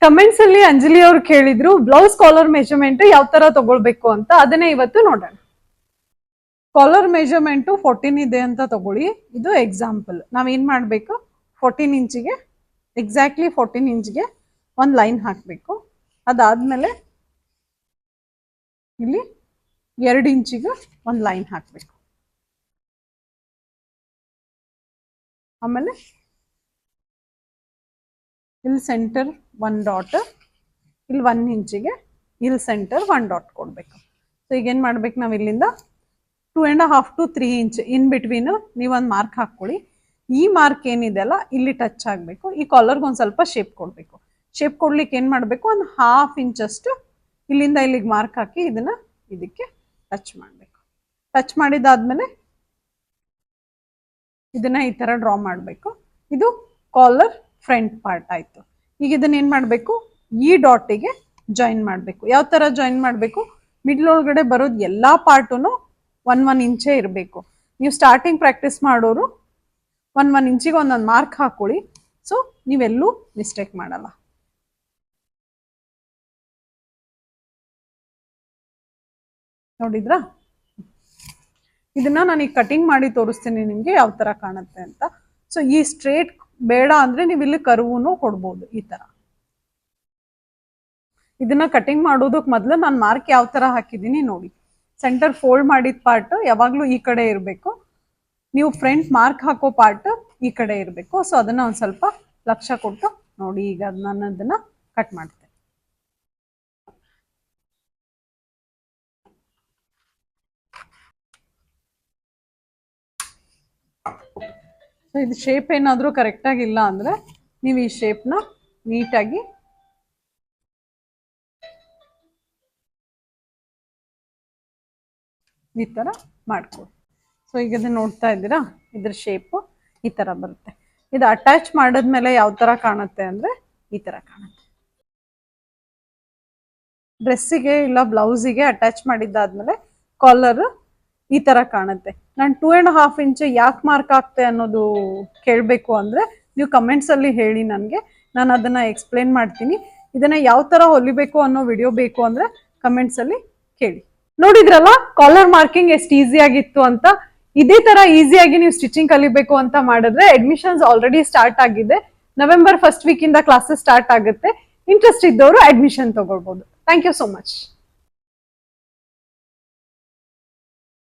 Comments ಅಲ್ಲಿ ಅಂಜಲಿ ಅವ್ರು ಕೇಳಿದ್ರು ಬ್ಲೌಸ್ ಕಾಲರ್ ಮೆಜರ್ಮೆಂಟ್ ಯಾವ ತರ ತಗೊಳ್ಬೇಕು ಅಂತ, ಅದನ್ನೇ ಇವತ್ತು ನೋಡೋಣ. ಕಾಲರ್ ಮೆಜರ್ಮೆಂಟ್ 14 ಇದೆ ಅಂತ ತಗೊಳ್ಳಿ. ಇದು ಎಕ್ಸಾಂಪಲ್. ನಾವೇನ್ ಮಾಡ್ಬೇಕು, 14 ಇಂಚಿಗೆ ಎಕ್ಸಾಕ್ಟ್ಲಿ 14 ಇಂಚ್ಗೆ ಒಂದು ಲೈನ್ ಹಾಕಬೇಕು. ಅದಾದ್ಮೇಲೆ ಇಲ್ಲಿ 2 ಇಂಚಿಗೆ ಒಂದು ಲೈನ್ ಹಾಕಬೇಕು. ಆಮೇಲೆ ಇಲ್ಲಿ ಸೆಂಟರ್ 1 ಡಾಟ್, ಇಲ್ಲಿ 1 ಇಂಚಿಗೆ ಇಲ್ಲಿ ಸೆಂಟರ್ 1 ಡಾಟ್ ಕೊಡ್ಬೇಕು. ಸೊ ಈಗ ಏನ್ ಮಾಡ್ಬೇಕು, ನಾವ್ ಇಲ್ಲಿಂದ 2.5 to 3 ಇಂಚ್ ಇನ್ ಬಿಟ್ವೀನ್ ನೀವೊಂದು ಮಾರ್ಕ್ ಹಾಕೊಳ್ಳಿ. ಈ ಮಾರ್ಕ್ ಏನಿದೆ ಅಲ್ಲ ಇಲ್ಲಿ ಟಚ್ ಆಗಬೇಕು. ಈ ಕಾಲರ್ಗೆ ಒಂದು ಸ್ವಲ್ಪ ಶೇಪ್ ಕೊಡಬೇಕು. ಶೇಪ್ ಕೊಡ್ಲಿಕ್ಕೆ ಏನು ಮಾಡಬೇಕು, ಒಂದು 1/2 ಇಂಚ್ ಅಷ್ಟು ಇಲ್ಲಿಂದ ಇಲ್ಲಿಗೆ ಮಾರ್ಕ್ ಹಾಕಿ ಇದನ್ನ ಇದಕ್ಕೆ ಟಚ್ ಮಾಡಬೇಕು. ಟಚ್ ಮಾಡಿದಾದ್ಮೇಲೆ ಇದನ್ನ ಈ ತರ ಡ್ರಾ ಮಾಡಬೇಕು. ಇದು ಕಾಲರ್ ಫ್ರಂಟ್ ಪಾರ್ಟ್ ಆಯ್ತು. ಈಗ ಇದನ್ನ ಏನ್ ಮಾಡಬೇಕು, ಈ ಡಾಟಿಗೆ ಜಾಯಿನ್ ಮಾಡಬೇಕು. ಯಾವ ತರ ಜಾಯಿನ್ ಮಾಡಬೇಕು, ಮಿಡ್ಲ್ ಒಳಗಡೆ ಬರೋದು ಎಲ್ಲಾ ಪಾರ್ಟುನು 1 ಇಂಚೇ ಇರಬೇಕು. ನೀವು ಸ್ಟಾರ್ಟಿಂಗ್ ಪ್ರಾಕ್ಟೀಸ್ ಮಾಡೋರು 1 ಇಂಚಿಗೆ ಒಂದೊಂದು ಮಾರ್ಕ್ ಹಾಕೊಳ್ಳಿ. ಸೊ ನೀವೆಲ್ಲೂ ಮಿಸ್ಟೇಕ್ ಮಾಡಲ್ಲ. ನೋಡಿದ್ರಾ? ಇದನ್ನ ನಾನು ಈಗ ಕಟಿಂಗ್ ಮಾಡಿ ತೋರಿಸ್ತೀನಿ ನಿಮ್ಗೆ ಯಾವ ತರ ಕಾಣುತ್ತೆ ಅಂತ. ಸೊ ಈ ಸ್ಟ್ರೇಟ್ ಬೇಡ ಅಂದ್ರೆ ನೀವು ಇಲ್ಲಿ ಕರ್ವೂನು ಕೊಡ್ಬೋದು ಈ ತರ. ಇದನ್ನ ಕಟಿಂಗ್ ಮಾಡೋದಕ್ಕೆ ಮೊದಲು ನಾನು ಮಾರ್ಕ್ ಯಾವ ತರ ಹಾಕಿದ್ದೀನಿ ನೋಡಿ. ಸೆಂಟರ್ ಫೋಲ್ಡ್ ಮಾಡಿದ ಪಾರ್ಟ್ ಯಾವಾಗ್ಲೂ ಈ ಕಡೆ ಇರಬೇಕು. ನೀವು ಫ್ರಂಟ್ ಮಾರ್ಕ್ ಹಾಕೋ ಪಾರ್ಟ್ ಈ ಕಡೆ ಇರಬೇಕು. ಸೊ ಅದನ್ನ ಒಂದ್ ಸ್ವಲ್ಪ ಲಕ್ಷ್ಯ ಕೊಟ್ಟು ನೋಡಿ. ಈಗ ನಾನು ಅದನ್ನ ಕಟ್ ಮಾಡ್ತೇನೆ. ಸೊ ಇದು ಶೇಪ್ ಏನಾದರೂ ಕರೆಕ್ಟಾಗಿ ಇಲ್ಲ ಅಂದರೆ ನೀವು ಈ ಶೇಪ್ನ ನೀಟಾಗಿ ಈ ಥರ ಮಾಡ್ಕೊಳ್ಳಿ. ಸೊ ಈಗ ಇದನ್ನ ನೋಡ್ತಾ ಇದ್ದೀರಾ, ಇದ್ರ ಶೇಪು ಈ ಥರ ಬರುತ್ತೆ. ಇದು ಅಟ್ಯಾಚ್ ಮಾಡಿದ್ಮೇಲೆ ಯಾವ ಥರ ಕಾಣುತ್ತೆ ಅಂದರೆ ಈ ಥರ ಕಾಣುತ್ತೆ. ಡ್ರೆಸ್ಸಿಗೆ ಇಲ್ಲ ಬ್ಲೌಸಿಗೆ ಅಟ್ಯಾಚ್ ಮಾಡಿದ್ದಾದ್ಮೇಲೆ ಕಾಲರ್ ಈ ತರ ಕಾಣುತ್ತೆ. ನಾನು 2.5 ಇಂಚ್ ಯಾಕೆ ಮಾರ್ಕ್ ಆಗ್ತೆ ಅನ್ನೋದು ಕೇಳಬೇಕು ಅಂದ್ರೆ ನೀವು ಕಮೆಂಟ್ಸ್ ಅಲ್ಲಿ ಹೇಳಿ ನನಗೆ, ನಾನು ಅದನ್ನ ಎಕ್ಸ್ಪ್ಲೇನ್ ಮಾಡ್ತೀನಿ. ಇದನ್ನ ಯಾವ ತರ ಹೊಲಿಬೇಕು ಅನ್ನೋ ವಿಡಿಯೋ ಬೇಕು ಅಂದ್ರೆ ಕಮೆಂಟ್ಸ್ ಅಲ್ಲಿ ಕೇಳಿ. ನೋಡಿದ್ರಲ್ಲ ಕಾಲರ್ ಮಾರ್ಕಿಂಗ್ ಎಷ್ಟು ಈಸಿ ಆಗಿತ್ತು ಅಂತ. ಇದೇ ತರ ಈಸಿಯಾಗಿ ನೀವು ಸ್ಟಿಚಿಂಗ್ ಕಲಿಬೇಕು ಅಂತ ಮಾಡಿದ್ರೆ ಅಡ್ಮಿಷನ್ಸ್ ಆಲ್ರೆಡಿ ಸ್ಟಾರ್ಟ್ ಆಗಿದೆ. ನವೆಂಬರ್ 1st ವೀಕ್ ಇಂದ ಕ್ಲಾಸಸ್ ಸ್ಟಾರ್ಟ್ ಆಗುತ್ತೆ. ಇಂಟ್ರೆಸ್ಟ್ ಇದ್ದವರು ಅಡ್ಮಿಷನ್ ತಗೊಳ್ಬಹುದು. Thank you so much.